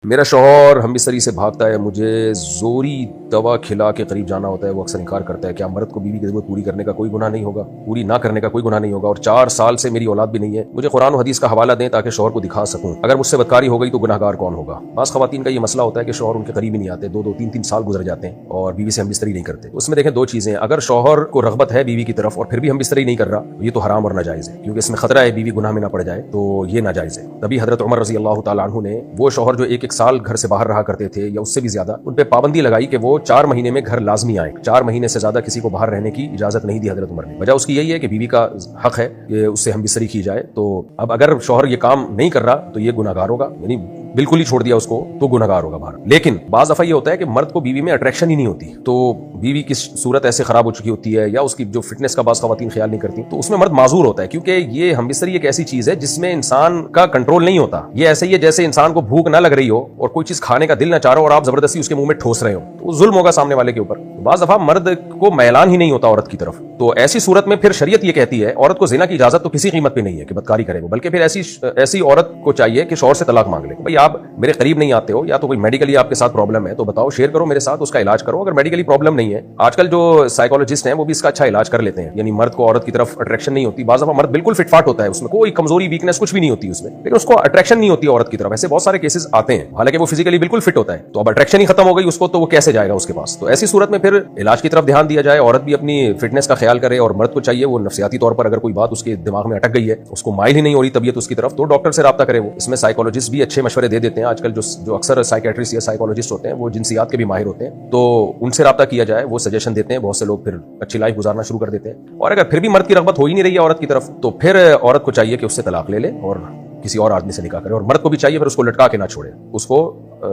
میرا شوہر ہم بستری سے بھاگتا ہے، مجھے زوری دوا کھلا کے قریب جانا ہوتا ہے۔ وہ اکثر انکار کرتا ہے۔ کیا مرد کو بیوی کی ضرورت پوری کرنے کا کوئی گناہ نہیں ہوگا؟ پوری نہ کرنے کا کوئی گناہ نہیں ہوگا؟ اور 4 سال سے میری اولاد بھی نہیں ہے۔ مجھے قرآن و حدیث کا حوالہ دیں تاکہ شوہر کو دکھا سکوں۔ اگر مجھ سے بدکاری ہو گئی تو گناہ گار کون ہوگا؟ بعض خواتین کا یہ مسئلہ ہوتا ہے کہ شوہر ان کے قریب ہی نہیں آتے، 2 3 سال گزر جاتے ہیں اور بیوی سے ہم بستری نہیں کرتے۔ اس میں دیکھیں 2 چیزیں، اگر شوہر کو رغبت ہے بیوی کی طرف اور پھر بھی ہم بستری نہیں کر رہا، یہ تو حرام اور ناجائز ہے، کیونکہ اس میں خطرہ ہے بیوی گناہ میں نہ پڑ جائے، تو یہ ناجائز ہے۔ تبھی حضرت عمر رضی اللہ تعالیٰ عنہ نے وہ شوہر جو 1 سال گھر سے باہر رہا کرتے تھے یا اس سے بھی زیادہ، ان پہ پابندی لگائی کہ وہ 4 مہینے میں گھر لازمی آئیں۔ 4 مہینے سے زیادہ کسی کو باہر رہنے کی اجازت نہیں دی حضرت عمر نے۔ وجہ اس کی یہی ہے کہ بیوی کا حق ہے کہ اس سے ہم بستری کی جائے، تو اب اگر شوہر یہ کام نہیں کر رہا تو یہ گناہ گار ہوگا، یعنی بالکل ہی چھوڑ دیا اس کو تو گناہ گار ہوگا باہر۔ لیکن بعض دفعہ یہ ہوتا ہے کہ مرد کو بیوی میں اٹریکشن ہی نہیں ہوتی، تو بیوی کی صورت ایسے خراب ہو چکی ہوتی ہے یا اس کی جو فٹنس کا بعض خواتین خیال نہیں کرتی، تو اس میں مرد معذور ہوتا ہے، کیونکہ یہ ہم بستری ایک ایسی چیز ہے جس میں انسان کا کنٹرول نہیں ہوتا۔ یہ ایسے ہی ہے جیسے انسان کو بھوک نہ لگ رہی ہو اور کوئی چیز کھانے کا دل نہ چاہ رہا ہو اور آپ زبردستی اس کے منہ میں ٹھوس رہے ہو، تو وہ ظلم ہوگا سامنے والے کے اوپر۔ بعض دفعہ مرد کو میلان ہی نہیں ہوتا عورت کی طرف، تو ایسی صورت میں پھر شریعت یہ کہتی ہے عورت کو زنا کی اجازت تو کسی قیمت پہ نہیں ہے کہ بدکاری کرے وہ، بلکہ پھر ایسی عورت کو چاہیے کہ شوہر سے طلاق مانگ لے۔ بھائی آپ میرے قریب نہیں آتے ہو، یا تو کوئی میڈیکلی آپ کے ساتھ پرابلم ہے تو بتاؤ، شیئر کرو میرے ساتھ، اس کا علاج کرو۔ اگر میڈیکلی پرابلم نہیں ہے، آج کل جو سائیکالوجسٹ ہیں وہ بھی اس کا اچھا علاج کر لیتے ہیں، یعنی مرد کو عورت کی طرف اٹریکشن نہیں ہوتی۔ بعض دفعہ مرد بالکل فٹ فاٹ ہوتا ہے، اس میں کوئی کمزوری ویکنس کچھ بھی نہیں ہوتی اس میں، لیکن اس کو اٹریکشن نہیں ہوتی عورت کی طرف۔ ایسے بہت سارے کیسز آتے ہیں، حالانکہ وہ فزیکلی بالکل فٹ ہوتا ہے، تو اب اٹریکشن ہی ختم ہو گئی اس کو، تو وہ کیسے جائے گا اس کے پاس؟ تو ایسی صورت میں پھر علاج کی طرف دھیان دیا جائے، عورت بھی اپنی فٹنس کا خیال کرے، اور مرد کو چاہیے وہ نفسیاتی طور پر اگر کوئی بات اس کے دماغ میں اٹک گئی ہے، اس کو مائل ہی نہیں ہو رہی طبیعت اس کی طرف، تو ڈاکٹر سے رابطہ کرے وہ۔ اس میں سائیکالوجسٹ بھی اچھے مشورے دے دیتے ہیں آج کل، جو اکثر سائیکیٹرسٹ یا سائیکالوجسٹ ہوتے ہیں وہ جنسیات کے بھی ماہر ہوتے ہیں، تو ان سے رابطہ کیا جائے، وہ سجیشن دیتے ہیں۔ بہت سے لوگ پھر اچھی لائف گزارنا شروع کر دیتے ہیں۔ اور اگر پھر بھی مرد کی رغبت ہو ہی نہیں رہی ہے عورت کی طرف، تو پھر عورت کو چاہیے کہ اس سے طلاق لے لے اور کسی اور آدمی سے نکاح کرے، اور مرد کو بھی چاہیے پھر اس کو لٹکا کے نہ چھوڑے، اس کو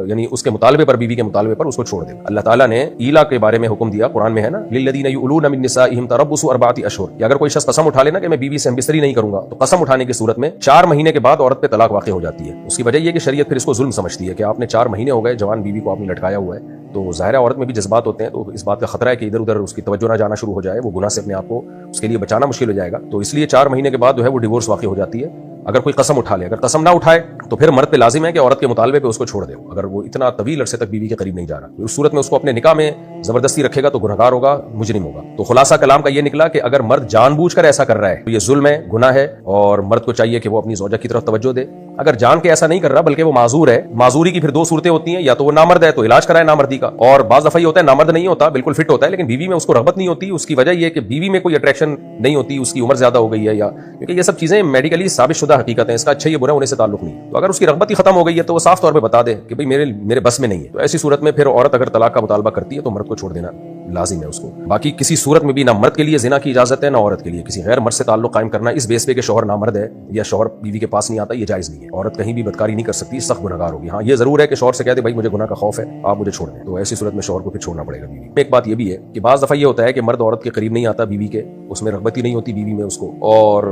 یعنی اس کے مطالبے پر، بیوی کے مطالبے پر اس کو چھوڑ دے۔ اللہ تعالیٰ نے ایلا کے بارے میں حکم دیا قرآن میں ہے نا، للذین یؤلون من نسائہم تربص 4 اشہر، کہ اگر کوئی شخص قسم اٹھا لینا کہ میں بیوی سے ہم بستری نہیں کروں گا، تو قسم اٹھانے کی صورت میں 4 مہینے کے بعد عورت پہ طلاق واقع ہو جاتی ہے۔ اس کی وجہ یہ کہ شریعت پھر اس کو ظلم سمجھتی ہے کہ آپ نے 4 مہینے ہو گئے جوان بیوی کو آپ نے لٹکایا ہوا ہے، تو ظاہر ہے عورت میں بھی جذبات ہوتے ہیں، تو اس بات کا خطرہ ہے کہ ادھر ادھر اس کی توجہ نہ جانا شروع ہو جائے، وہ گناہ سے اپنے آپ کو اس کے لیے بچانا مشکل ہو جائے گا، تو اس لیے 4 مہینے کے بعد جو ہے وہ ڈیورس واقع ہو جاتی ہے اگر کوئی قسم اٹھا لے۔ اگر قسم نہ اٹھائے تو پھر مرد پہ لازم ہے کہ عورت کے مطالبے پہ اس کو چھوڑ دے، اگر وہ اتنا طویل عرصے تک بیوی کے قریب نہیں جا رہا، اس صورت میں اس کو اپنے نکاح میں زبردستی رکھے گا تو گنہگار ہوگا، مجرم ہوگا۔ تو خلاصہ کلام کا یہ نکلا کہ اگر مرد جان بوجھ کر ایسا کر رہا ہے تو یہ ظلم ہے، گناہ ہے، اور مرد کو چاہیے کہ وہ اپنی زوجہ کی طرف توجہ دے۔ اگر جان کے ایسا نہیں کر رہا بلکہ وہ معذور ہے، معذوری کی پھر 2 صورتیں ہوتی ہیں، یا تو وہ نامرد ہے تو علاج کرائے نامردی کا، اور بعض دفعہ یہ ہوتا ہے نامرد نہیں ہوتا، بالکل فٹ ہوتا ہے لیکن بیوی میں اس کو رغبت نہیں ہوتی۔ اس کی وجہ یہ ہے کہ بیوی میں کوئی اٹریکشن نہیں ہوتی، اس کی عمر زیادہ ہو گئی ہے، یا کیونکہ یہ سب چیزیں میڈیکلی ثابت شدہ حقیقت ہیں، اس کا اچھا یا برا ہونے سے تعلق نہیں۔ تو اگر اس کی رغبت ہی ختم ہو گئی ہے تو وہ صاف طور پہ بتا دے کہ بھئی میرے بس میں نہیں ہے، تو ایسی صورت میں پھر عورت اگر طلاق کا مطالبہ کرتی ہے تو مرد کو چھوڑ دینا لازم ہے اس کو۔ باقی کسی صورت میں بھی نہ مرد کے لیے زنا کی اجازت ہے، نہ عورت کے لیے کسی غیر مرد سے تعلق قائم کرنا اس بیس پہ کہ شوہر نامرد ہے یا شوہر بیوی کے پاس نہیں آتا، یہ جائز نہیں ہے۔ عورت کہیں بھی بدکاری نہیں کر سکتی، سخت گنہگار ہوگی۔ ہاں یہ ضرور ہے کہ شوہر سے کہہ دے بھائی مجھے گناہ کا خوف ہے، آپ مجھے چھوڑ دیں، تو ایسی صورت میں شوہر کو پھر چھوڑنا پڑے گا بیوی۔ ایک بات یہ بھی ہے کہ بعض دفعہ یہ ہوتا ہے کہ مرد عورت کے قریب نہیں آتا بیوی کے، اس میں رغبت ہی نہیں ہوتی بیوی میں اس کو، اور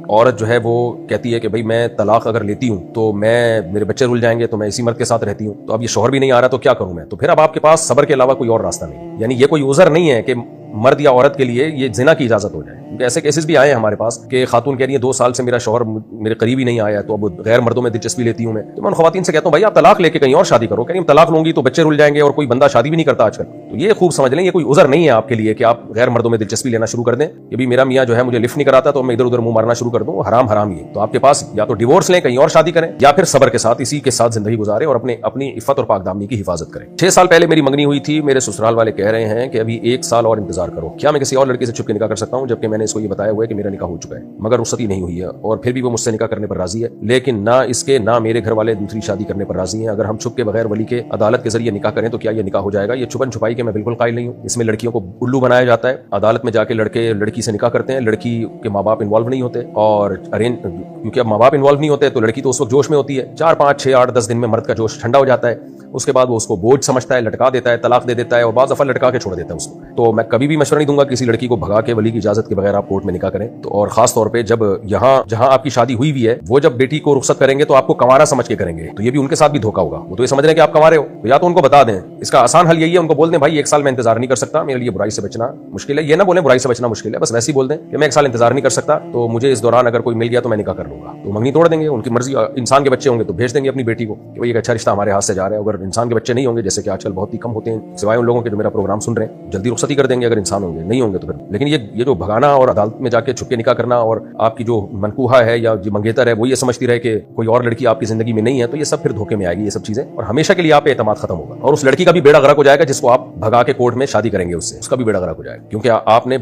عورت جو ہے وہ کہتی ہے کہ بھئی میں طلاق اگر لیتی ہوں تو میرے بچے رل جائیں گے، تو میں اسی مرد کے ساتھ رہتی ہوں، تو اب یہ شوہر بھی نہیں آ رہا تو کیا کروں میں؟ تو پھر اب آپ کے پاس صبر کے علاوہ کوئی اور راستہ نہیں، یعنی یہ کوئی عذر نہیں ہے کہ مرد یا عورت کے لیے یہ زنا کی اجازت ہو جائے، کیونکہ ایسے کیسز بھی آئے ہیں ہمارے پاس کہ خاتون کہہ رہی ہیں 2 سال سے میرا شوہر میرے قریب ہی نہیں آیا ہے، تو اب غیر مردوں میں دلچسپی لیتی ہوں میں، تو میں ان خواتین سے کہتا ہوں بھائی آپ طلاق لے کے کہیں اور شادی کرو، کہیں طلاق لوں گی تو بچے رل جائیں گے، اور کوئی بندہ شادی بھی نہیں کرتا آج کل، تو یہ خوب سمجھ لیں یہ کوئی عذر نہیں ہے آپ کے لیے کہ آپ غیر مردوں میں دلچسپی لینا شروع کر دیں کہ بھی میرا میاں جو ہے مجھے لفٹ نہیں کراتا تو میں ادھر ادھر منہ مارنا شروع کر دوں، حرام حرام ہی ہے۔ تو آپ کے پاس یا تو ڈیورس لیں کہیں اور شادی کریں، یا پھر صبر کے ساتھ اسی کے ساتھ زندگی گزاریں اور اپنی عفت اور پاک دامنی کی حفاظت کریں۔ 6 سال پہلے میری منگنی ہوئی تھی، میرے سسرال والے کہہ رہے ہیں کہ ابھی 1 سال اور انتظار کرو، کیا میں کسی اور لڑکی سے چھپ کے نکاح کر سکتا ہوں جبکہ میں نے اس کو یہ بتایا ہوا ہے کہ میرا نکاح ہو چکا ہے مگر رخصتی نہیں ہوئی ہے، اور پھر بھی وہ مجھ سے نکاح کرنے پر راضی ہے، لیکن نہ اس کے نہ میرے گھر والے دوسری شادی کرنے پر راضی ہیں۔ اگر ہم چھپ کے بغیر ولی کے عدالت کے ذریعے نکاح کریں تو کیا یہ نکاح ہو جائے گا؟ یہ چھپن چھپائی کے میں بالکل قائل نہیں ہوں، اس میں لڑکیوں کو الو بنایا جاتا ہے، عدالت میں جا کے لڑکے لڑکی سے نکاح کرتے ہیں، لڑکی کے ماں باپ انوالو نہیں ہوتے، اور کیونکہ اب ماں باپ انوالو نہیں ہوتے تو لڑکی تو اس وقت جوش میں ہوتی ہے، 4 5 6 8 10 دن میں مرد کا جوش ٹھنڈا ہو جاتا ہے، اس کے بعد وہ اس کو بوجھ سمجھتا ہے، لٹکا دیتا ہے، طلاق دے دیتا ہے، اور بعض دفعہ لٹکا کے چھوڑ دیتا ہے اس کو۔ تو میں کبھی بھی مشورہ نہیں دوں گا کسی لڑکی کو بھگا کے ولی کی اجازت کے بغیر بغیر آپ کورٹ میں نکاح کریں تو، اور خاص طور پہ جب یہاں جہاں آپ کی شادی ہوئی بھی ہے وہ جب بیٹی کو رخصت کریں گے تو آپ کو کنوارا سمجھ کے کریں گے، تو یہ بھی ان کے ساتھ بھی دھوکا ہوگا. وہ تو یہ سمجھ رہے ہیں کہ آپ کنوارے ہو، تو یا تو ان کو بتا دیں. اس کا آسان حل یہی ہے، ان کو بول دیں بھائی 1 سال میں انتظار نہیں کر سکتا، میرے لیے برائی سے بچنا مشکل ہے. یہ نہ بولیں برائی سے بچنا مشکل ہے، بس ویسے ہی بول دیں کہ میں 1 سال انتظار نہیں کر سکتا، تو مجھے اس دوران اگر کوئی مل گیا تو میں نکاح کر لوں گا. تو منگنی توڑ دیں گے. ان کی مرضی، انسان کے بچے ہوں گے تو بھیج دیں گے اپنی بیٹی کو کہ ایک اچھا رشتہ ہمارے ہاتھ سے جا رہا ہے. اگر انسان کے بچے نہیں ہوں گے، جیسے کہ آج کل بہت ہی کم ہوتے ہیں سوائے ان لوگوں کے جو میرا پروگرام سن رہے ہیں، جلدی رخصتی کر دیں گے اگر انسان ہوں گے. نہیں ہوں گے تو پھر لیکن یہ جو بھگانا اور عدالت میں جا کے چھپ کے نکاح کرنا، اور آپ کی جو منکوحہ ہے یا جو منگیتر ہے وہ یہ سمجھتی رہے کہ کوئی اور لڑکی آپ کی زندگی میں نہیں ہے، تو یہ سب پھر دھوکے میں آئے گی یہ سب چیزیں، اور ہمیشہ کے لیے آپ پہ اعتماد ختم ہوگا. اور اس لڑکی کا بھی بیڑا غرق ہو جائے گا جس کو آپ بھگا کے کورٹ میں شادی کریں گے، اس کا بھی بیڑا غرق ہو جائے گا، کیونکہ آپ نے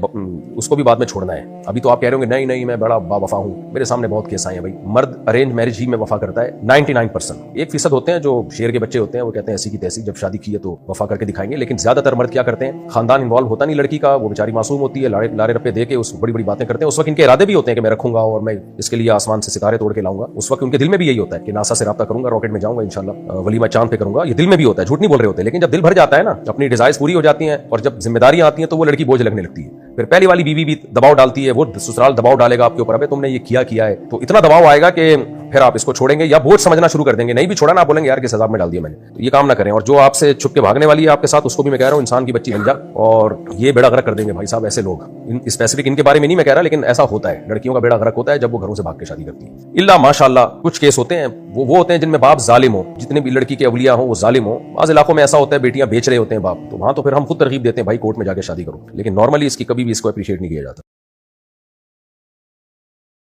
اس کو بھی بعد میں چھوڑنا ہے. ابھی تو آپ کہہ رہے ہوں گے نہیں میں بڑا با وفا ہوں. میرے سامنے بہت کیس آئے ہیں بھائی. مرد ارینج میرج ہی میں وفا کرتا ہے 99%. 1% ہوتے ہیں جو شیر کے بچے ہوتے ہیں، وہ کہتے ہیں ایسی کی تیسی، جب شادی کی ہے تو وفا کر کے دکھائیں گے. لیکن زیادہ تر مرد کیا کرتے ہیں، خاندان انوالو ہوتا نہیں لڑکی کا، وہ بیچاری معصوم ہوتی ہے، لارے رپے دے کے اس بڑی بڑی باتیں کرتے ہیں. اس وقت ان کے ارادے بھی ہوتے ہیں کہ میں رکھوں گا اور میں اس کے لیے آسمان سے ستارے توڑ کے لاؤں گا. اس وقت ان کے دل میں بھی یہی ہوتا ہے کہ ناسا سے رابطہ کروں گا، راکٹ میں جاؤں گا انشاءاللہ، ولیمہ چاند پہ کروں گا. یہ دل میں بھی ہوتا ہے، جھوٹ نہیں بول رہے ہوتے. لیکن جب دل بھر جاتا ہے نا، اپنی ڈیزائرز پوری ہو جاتی ہیں اور جب ذمہ داریاں آتی ہیں تو وہ لڑکی بوجھ لگنے لگتی ہے. پھر پہلی والی بیوی بھی دباؤ ڈالتی ہے، وہ سسرال دباؤ ڈالے گا آپ کے اوپر، ابے تم نے یہ کیا ہے، تو اتنا دباؤ آئے گا کہ پھر آپ اس کو چھوڑیں گے یا بوجھ سمجھنا شروع کر دیں گے. نہیں بھی چھوڑا نا، آپ بولیں گے یار کس عذاب میں ڈال دیا میں نے. تو یہ کام نہ کریں. اور جو آپ سے چھپ کے بھاگنے والی ہے آپ کے ساتھ، اس کو بھی میں کہہ رہا ہوں انسان کی بچی بن جا، اور یہ بیڑا غرق کر دیں گے بھائی صاحب. ایسے لوگ اسپیسیفک ان کے بارے میں نہیں میں کہہ رہا، لیکن ایسا ہوتا ہے، لڑکیوں کا بیڑا غرق ہوتا ہے جب وہ گھروں سے بھاگ کے شادی کرتی ہیں. الا ماشاءاللہ کچھ کیس ہوتے ہیں وہ ہوتے ہیں جن میں باپ ظالم ہو، جتنے بھی لڑکی کے اولیاء ہوں وہ ظالم ہوں. بعض علاقوں میں ایسا ہوتا ہے بیٹیاں بیچ رہے ہوتے ہیں باپ، تو وہاں تو پھر ہم خود ترغیب دیتے ہیں بھائی کورٹ میں جا کے شادی کرو. لیکن نارملی اس کی کبھی بھی اس کو اپریشیٹ نہیں کیا جاتا.